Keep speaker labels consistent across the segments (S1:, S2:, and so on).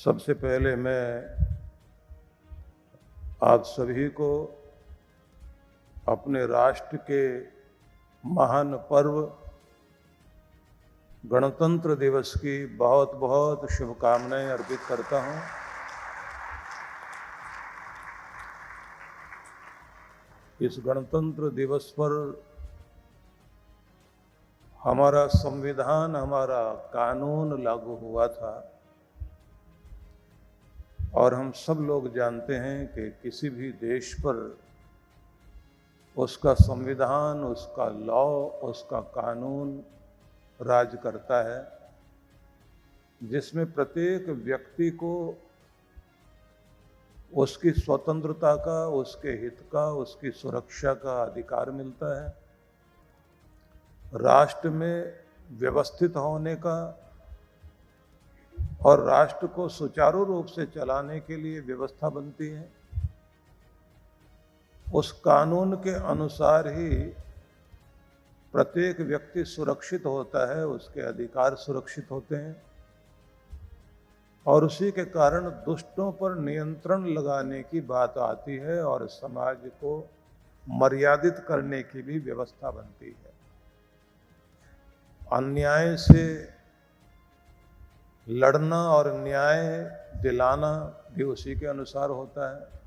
S1: सबसे पहले मैं आप सभी को अपने राष्ट्र के महान पर्व गणतंत्र दिवस की बहुत बहुत शुभकामनाएं अर्पित करता हूं। इस गणतंत्र दिवस पर हमारा संविधान, हमारा कानून लागू हुआ था और हम सब लोग जानते हैं कि किसी भी देश पर उसका संविधान, उसका लॉ, उसका कानून राज करता है, जिसमें प्रत्येक व्यक्ति को उसकी स्वतंत्रता का, उसके हित का, उसकी सुरक्षा का अधिकार मिलता है। राष्ट्र में व्यवस्थित होने का और राष्ट्र को सुचारू रूप से चलाने के लिए व्यवस्था बनती है। उस कानून के अनुसार ही प्रत्येक व्यक्ति सुरक्षित होता है, उसके अधिकार सुरक्षित होते हैं और उसी के कारण दुष्टों पर नियंत्रण लगाने की बात आती है और समाज को मर्यादित करने की भी व्यवस्था बनती है। अन्याय से लड़ना और न्याय दिलाना भी उसी के अनुसार होता है।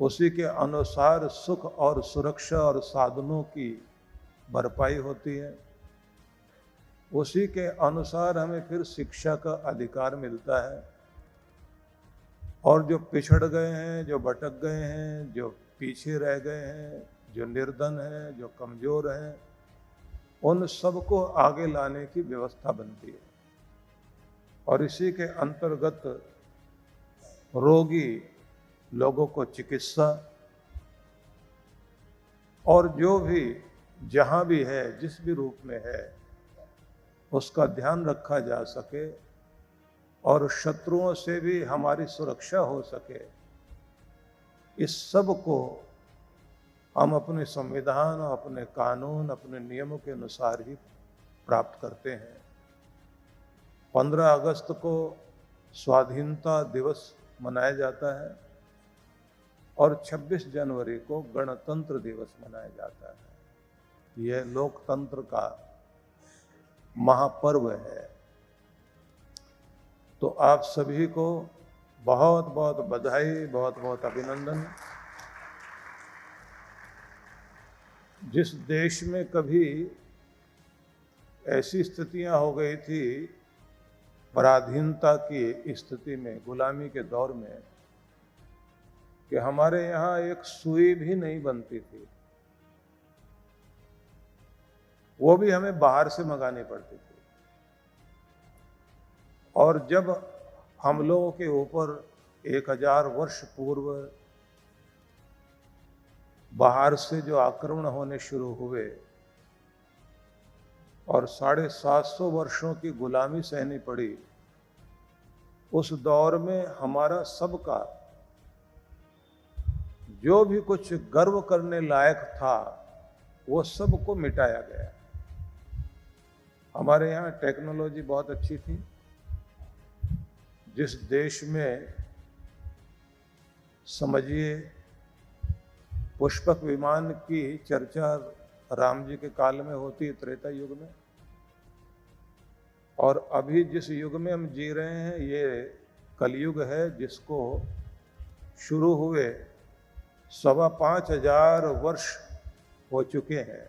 S1: उसी के अनुसार सुख और सुरक्षा और साधनों की भरपाई होती है। उसी के अनुसार हमें फिर शिक्षा का अधिकार मिलता है और जो पिछड़ गए हैं, जो भटक गए हैं, जो पीछे रह गए हैं, जो निर्धन हैं, जो कमजोर हैं, उन सबको आगे लाने की व्यवस्था बनती है। और इसी के अंतर्गत रोगी लोगों को चिकित्सा और जो भी जहां भी है, जिस भी रूप में है, उसका ध्यान रखा जा सके और शत्रुओं से भी हमारी सुरक्षा हो सके, इस सब को हम अपने संविधान, अपने कानून, अपने नियमों के अनुसार ही प्राप्त करते हैं। 15 अगस्त को स्वाधीनता दिवस मनाया जाता है और 26 जनवरी को गणतंत्र दिवस मनाया जाता है। यह लोकतंत्र का महापर्व है। तो आप सभी को बहुत बहुत बधाई, बहुत बहुत अभिनंदन। जिस देश में कभी ऐसी स्थितियां हो गई थी, पराधीनता की स्थिति में, गुलामी के दौर में, कि हमारे यहाँ एक सुई भी नहीं बनती थी, वो भी हमें बाहर से मंगानी पड़ती थी। और जब हम लोगों के ऊपर 1000 वर्ष पूर्व बाहर से जो आक्रमण होने शुरू हुए और 750 वर्षों की गुलामी सहनी पड़ी, उस दौर में हमारा सबका जो भी कुछ गर्व करने लायक था, वो सबको मिटाया गया। हमारे यहाँ टेक्नोलॉजी बहुत अच्छी थी। जिस देश में समझिए पुष्पक विमान की चर्चा राम जी के काल में होती है, त्रेता युग में, और अभी जिस युग में हम जी रहे हैं, ये कलयुग है, जिसको शुरू हुए 5,500 वर्ष हो चुके हैं।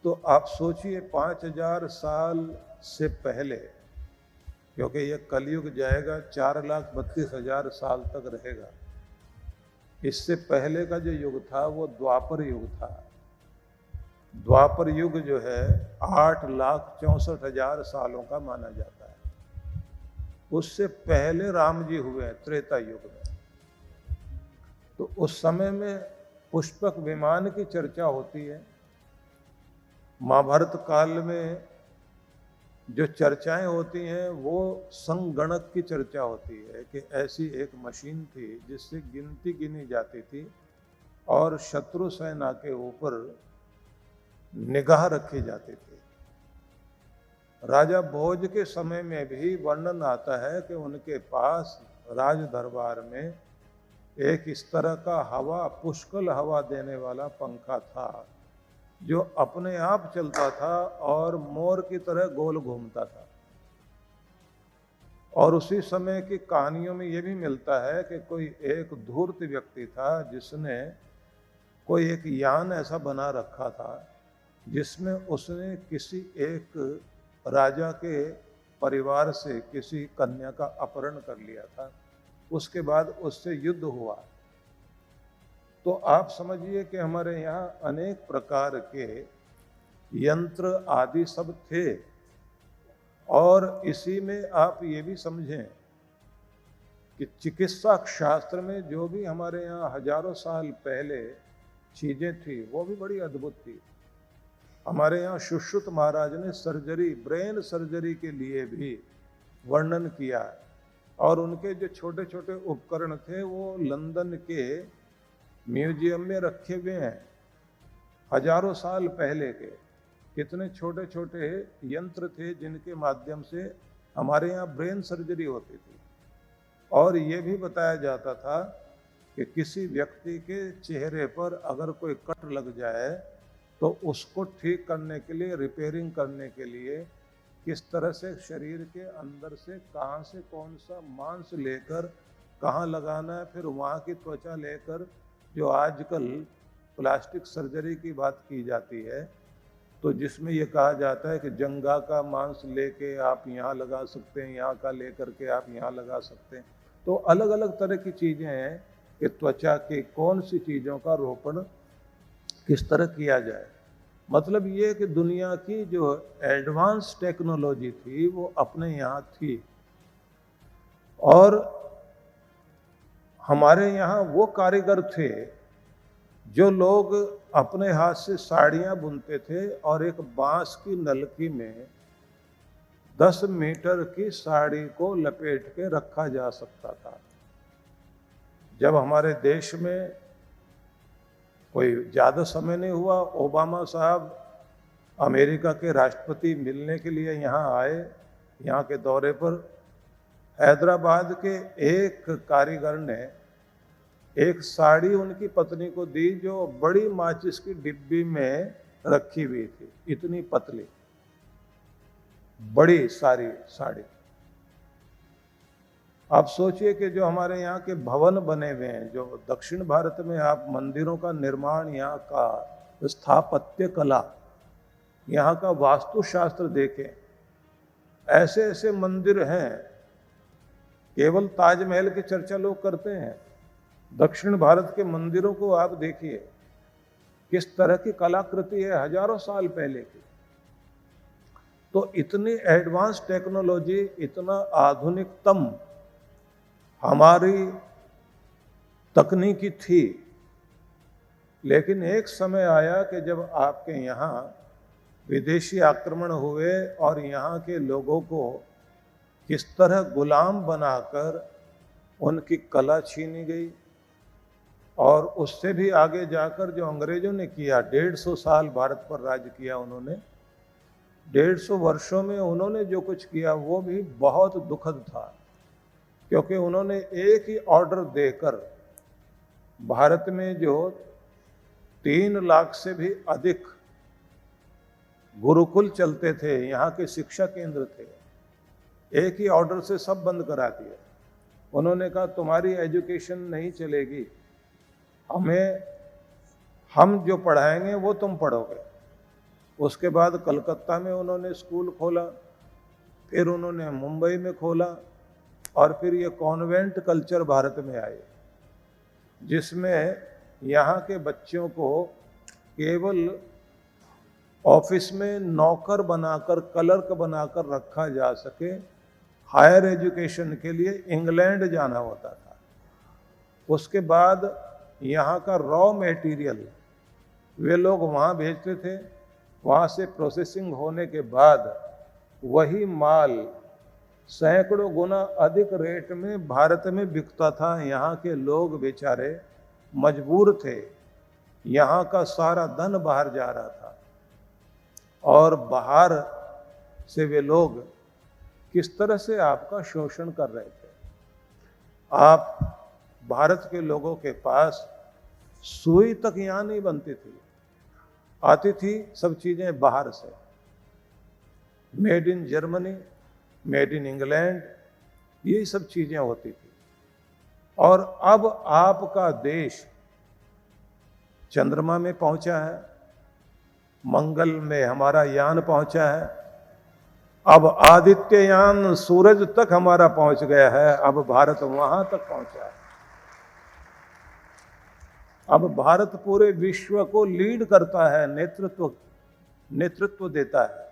S1: तो आप सोचिए 5000 साल से पहले, क्योंकि ये कलयुग जाएगा 4,32,000 साल तक रहेगा, इससे पहले का जो युग था वो द्वापर युग था। द्वापर युग जो है 8,64,000 सालों का माना जाता है। उससे पहले राम जी हुए त्रेता युग में। तो उस समय में पुष्पक विमान की चर्चा होती है। महाभारत काल में जो चर्चाएं होती हैं वो संगणक की चर्चा होती है कि ऐसी एक मशीन थी जिससे गिनती गिनी जाती थी और शत्रु सेना के ऊपर निगाह रखी जाती थी। राजा भोज के समय में भी वर्णन आता है कि उनके पास राज दरबार में एक इस तरह का हवा, पुष्कल हवा देने वाला पंखा था जो अपने आप चलता था और मोर की तरह गोल घूमता था। और उसी समय की कहानियों में यह भी मिलता है कि कोई एक धूर्त व्यक्ति था जिसने कोई एक यान ऐसा बना रखा था जिसमें उसने किसी एक राजा के परिवार से किसी कन्या का अपहरण कर लिया था। उसके बाद उससे युद्ध हुआ। तो आप समझिए कि हमारे यहाँ अनेक प्रकार के यंत्र आदि सब थे। और इसी में आप ये भी समझें कि चिकित्सा शास्त्र में जो भी हमारे यहाँ हजारों साल पहले चीजें थी वो भी बड़ी अद्भुत थी। हमारे यहाँ सुश्रुत महाराज ने सर्जरी, ब्रेन सर्जरी के लिए भी वर्णन किया है। और उनके जो छोटे छोटे उपकरण थे वो लंदन के म्यूजियम में रखे हुए हैं, हजारों साल पहले के। कितने छोटे छोटे यंत्र थे जिनके माध्यम से हमारे यहाँ ब्रेन सर्जरी होती थी। और ये भी बताया जाता था कि किसी व्यक्ति के चेहरे पर अगर कोई कट लग जाए तो उसको ठीक करने के लिए, रिपेयरिंग करने के लिए किस तरह से शरीर के अंदर से कहाँ से कौन सा मांस लेकर कहाँ लगाना है, फिर वहाँ की त्वचा लेकर, जो आजकल प्लास्टिक सर्जरी की बात की जाती है, तो जिसमें ये कहा जाता है कि जंघा का मांस लेके आप यहाँ लगा सकते हैं, यहाँ का लेकर के आप यहाँ लगा सकते हैं। तो अलग अलग तरह की चीज़ें हैं कि त्वचा की कौन सी चीज़ों का रोपण किस तरह किया जाए। मतलब ये कि दुनिया की जो एडवांस टेक्नोलॉजी थी वो अपने यहाँ थी। और हमारे यहाँ वो कारीगर थे जो लोग अपने हाथ से साड़ियाँ बुनते थे और एक बांस की नलकी में 10 मीटर की साड़ी को लपेट के रखा जा सकता था। जब हमारे देश में कोई ज़्यादा समय नहीं हुआ, ओबामा साहब अमेरिका के राष्ट्रपति मिलने के लिए यहाँ आए, यहाँ के दौरे पर हैदराबाद के एक कारीगर ने एक साड़ी उनकी पत्नी को दी जो बड़ी माचिस की डिब्बी में रखी हुई थी, इतनी पतली बड़ी सारी साड़ी। आप सोचिए कि जो हमारे यहाँ के भवन बने हुए हैं, जो दक्षिण भारत में आप मंदिरों का निर्माण, यहाँ का स्थापत्य कला, यहाँ का वास्तुशास्त्र देखें, ऐसे ऐसे मंदिर हैं। केवल ताजमहल की चर्चा लोग करते हैं, दक्षिण भारत के मंदिरों को आप देखिए किस तरह की कलाकृति है, हजारों साल पहले की। तो इतनी एडवांस टेक्नोलॉजी, इतना आधुनिकतम हमारी तकनीकी थी। लेकिन एक समय आया कि जब आपके यहाँ विदेशी आक्रमण हुए और यहाँ के लोगों को किस तरह गुलाम बनाकर उनकी कला छीनी गई। और उससे भी आगे जाकर जो अंग्रेजों ने किया, 150 साल भारत पर राज किया उन्होंने, 150 वर्षों में उन्होंने जो कुछ किया वो भी बहुत दुखद था। क्योंकि उन्होंने एक ही ऑर्डर देकर भारत में जो 3 लाख से भी अधिक गुरुकुल चलते थे, यहाँ के शिक्षा केंद्र थे, एक ही ऑर्डर से सब बंद करा दिया। उन्होंने कहा तुम्हारी एजुकेशन नहीं चलेगी, हम जो पढ़ाएंगे वो तुम पढ़ोगे। उसके बाद कलकत्ता में उन्होंने स्कूल खोला, फिर उन्होंने मुंबई में खोला, और फिर ये कॉन्वेंट कल्चर भारत में आए, जिसमें यहाँ के बच्चों को केवल ऑफिस में नौकर बनाकर, क्लर्क बनाकर रखा जा सके। हायर एजुकेशन के लिए इंग्लैंड जाना होता था। उसके बाद यहाँ का रॉ मटेरियल वे लोग वहाँ भेजते थे, वहाँ से प्रोसेसिंग होने के बाद वही माल सैकड़ों गुना अधिक रेट में भारत में बिकता था। यहाँ के लोग बेचारे मजबूर थे, यहाँ का सारा धन बाहर जा रहा था। और बाहर से वे लोग किस तरह से आपका शोषण कर रहे थे। आप भारत के लोगों के पास सुई तक यहाँ नहीं बनती थी, आती थी सब चीजें बाहर से, made in Germany, made in England, यही सब चीजें होती थी। और अब आपका देश चंद्रमा में पहुंचा है, मंगल में हमारा यान पहुंचा है, अब आदित्ययान सूरज तक हमारा पहुंच गया है, अब भारत वहां तक पहुंचा है। अब भारत पूरे विश्व को लीड करता है, नेतृत्व देता है।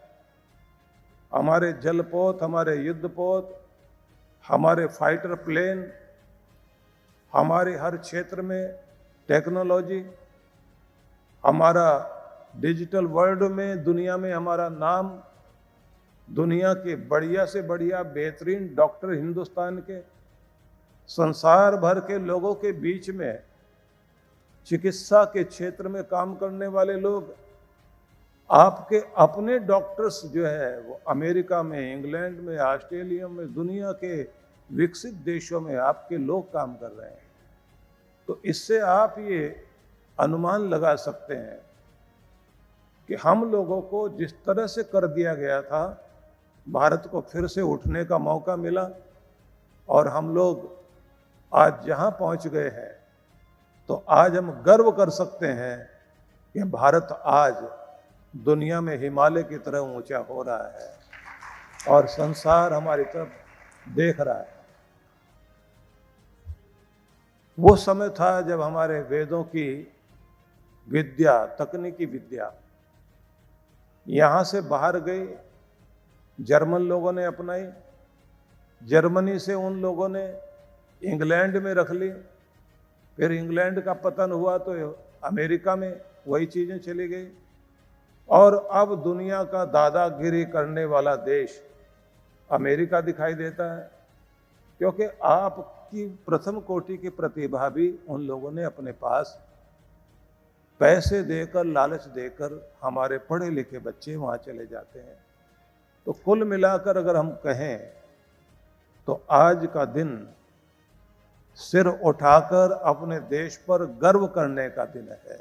S1: हमारे जलपोत, हमारे युद्धपोत, हमारे फाइटर प्लेन, हमारे हर क्षेत्र में टेक्नोलॉजी, हमारा डिजिटल वर्ल्ड में, दुनिया में हमारा नाम, दुनिया के बढ़िया से बढ़िया बेहतरीन डॉक्टर हिंदुस्तान के, संसार भर के लोगों के बीच में चिकित्सा के क्षेत्र में काम करने वाले लोग, आपके अपने डॉक्टर्स जो है वो अमेरिका में, इंग्लैंड में, ऑस्ट्रेलिया में, दुनिया के विकसित देशों में आपके लोग काम कर रहे हैं। तो इससे आप ये अनुमान लगा सकते हैं कि हम लोगों को जिस तरह से कर दिया गया था, भारत को फिर से उठने का मौका मिला और हम लोग आज जहां पहुंच गए हैं, तो आज हम गर्व कर सकते हैं कि भारत आज दुनिया में हिमालय की तरह ऊंचा हो रहा है और संसार हमारी तरफ देख रहा है। वो समय था जब हमारे वेदों की विद्या, तकनीकी विद्या यहां से बाहर गई, जर्मन लोगों ने अपनाई, जर्मनी से उन लोगों ने इंग्लैंड में रख ली, फिर इंग्लैंड का पतन हुआ तो अमेरिका में वही चीजें चली गई, और अब दुनिया का दादागिरी करने वाला देश अमेरिका दिखाई देता है, क्योंकि आपकी प्रथम कोटि की प्रतिभा भी उन लोगों ने अपने पास पैसे देकर, लालच देकर हमारे पढ़े लिखे बच्चे वहां चले जाते हैं। तो कुल मिलाकर अगर हम कहें तो आज का दिन सिर उठाकर अपने देश पर गर्व करने का दिन है।